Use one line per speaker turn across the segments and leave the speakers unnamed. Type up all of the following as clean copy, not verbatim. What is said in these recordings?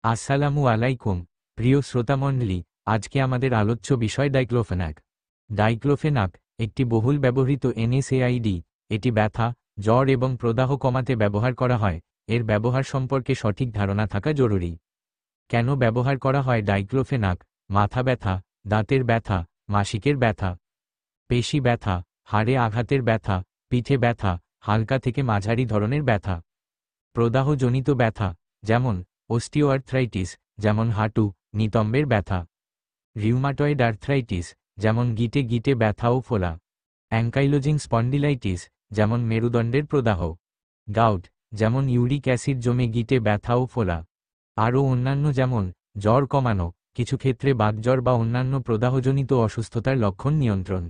আসসালামু আলাইকুম প্রিয় শ্রোতামণ্ডলী, আজকে আমাদের আলোচ্য বিষয় ডাইক্লোফেনাক। ডাইক্লোফেনাক একটি বহুল ব্যবহৃত এনএসএআইডি। এটি ব্যথা, জ্বর এবং প্রদাহ কমাতে ব্যবহার করা হয়। এর ব্যবহার সম্পর্কে সঠিক ধারণা থাকা জরুরি। কেন ব্যবহার করা হয় ডাইক্লোফেনাক? মাথা ব্যথা, দাঁতের ব্যথা, মাসিকের ব্যথা, পেশি ব্যথা, হাড়ে আঘাতের ব্যথা, পিঠে ব্যথা, হালকা থেকে মাঝারি ধরনের ব্যথা, প্রদাহজনিত ব্যথা যেমন অস্টিওআর্থ্রাইটিস, যেমন হাঁটু, নিতম্বের ব্যথা, রিউমাটয়েড আর্থ্রাইটিস, যেমন গিঁটে গিঁটে ব্যথা ও ফোলা, অ্যাঙ্কাইলোজিং স্পন্ডিলাইটিস, যেমন মেরুদণ্ডের প্রদাহ, গাউট, যেমন ইউরিক অ্যাসিড জমে গিঁটে ব্যথা ও ফোলা, আরও অন্যান্য যেমন জ্বর কমানো, কিছু ক্ষেত্রে বাতজ্বর বা অন্যান্য প্রদাহজনিত অসুস্থতার লক্ষণ নিয়ন্ত্রণ।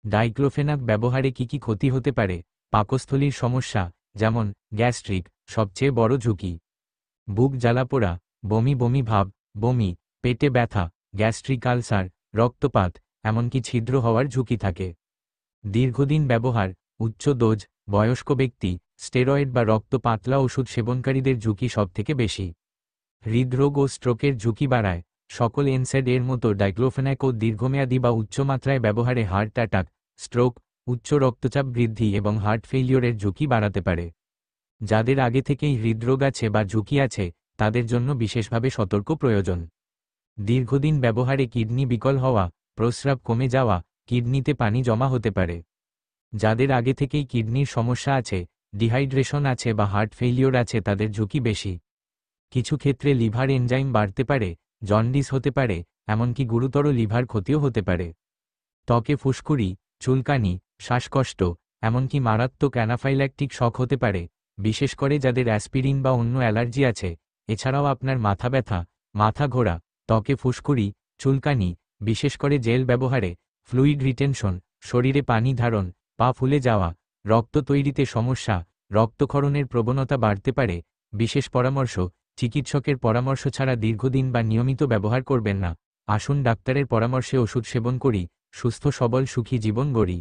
ডাইক্লোফেনাক ব্যবহারে কি কি ক্ষতি হতে পারে? পাকস্থলীর সমস্যা যেমন গ্যাস্ট্রিক সবচেয়ে বড় ঝুঁকি। বুক জ্বালাপোড়া, বমি বমি ভাব, বমি, পেটে ব্যথা, গ্যাস্ট্রিক আলসার, রক্তপাত, এমনকি ছিদ্র হওয়ার ঝুঁকি থাকে। দীর্ঘদিন ব্যবহার, উচ্চ ডোজ, বয়স্ক ব্যক্তি, স্টেরয়েড বা রক্ত পাতলা ওষুধ সেবনকারীদের ঝুঁকি সবথেকে বেশি। হৃদরোগ ও স্ট্রোকের ঝুঁকি বাড়ায়। সকল এনসাইড এর মতো ডাইক্লোফেনাকও দীর্ঘমেয়াদী বা উচ্চমাত্রায় ব্যবহারে হার্ট অ্যাটাক, স্ট্রোক, উচ্চ রক্তচাপ বৃদ্ধি এবং হার্ট ফেইলিওরের ঝুঁকি বাড়াতে পারে। যাদের আগে থেকেই হৃদরোগ আছে বা ঝুঁকি আছে, তাদের জন্য বিশেষভাবে সতর্ক প্রয়োজন। দীর্ঘদিন ব্যবহারে কিডনি বিকল হওয়া, প্রস্রাব কমে যাওয়া, কিডনিতে পানি জমা হতে পারে। যাদের আগে থেকেই কিডনির সমস্যা আছে, ডিহাইড্রেশন আছে বা হার্ট ফেইলিওর আছে, তাদের ঝুঁকি বেশি। কিছু ক্ষেত্রে লিভার এনজাইম বাড়তে পারে, জন্ডিস হতে পারে, এমনকি গুরুতর লিভার ক্ষতিও হতে পারে। ত্বকে ফুসকুড়ি, চুলকানি, শ্বাসকষ্ট, এমনকি মারাত্মক অ্যানাফাইল্যাকটিক শক হতে পারে, বিশেষ করে যাদের অ্যাসপিরিন বা অন্য অ্যালার্জি আছে। এছাড়াও আপনার মাথা ব্যথা, মাথা ঘোরা, ত্বকে ফুসকুড়ি, চুলকানি, বিশেষ করে জেল ব্যবহারে, ফ্লুইড রিটেনশন, শরীরে পানি ধারণ, পা ফুলে যাওয়া, রক্ত তৈরিতে সমস্যা, রক্তক্ষরণের প্রবণতা বাড়তে পারে। বিশেষ পরামর্শ: চিকিৎসকের পরামর্শ ছাড়া দীর্ঘদিন বা নিয়মিত ব্যবহার করবেন না। আসুন ডাক্তারের পরামর্শে ওষুধ সেবন করি, সুস্থ সবল সুখী জীবন গড়ি।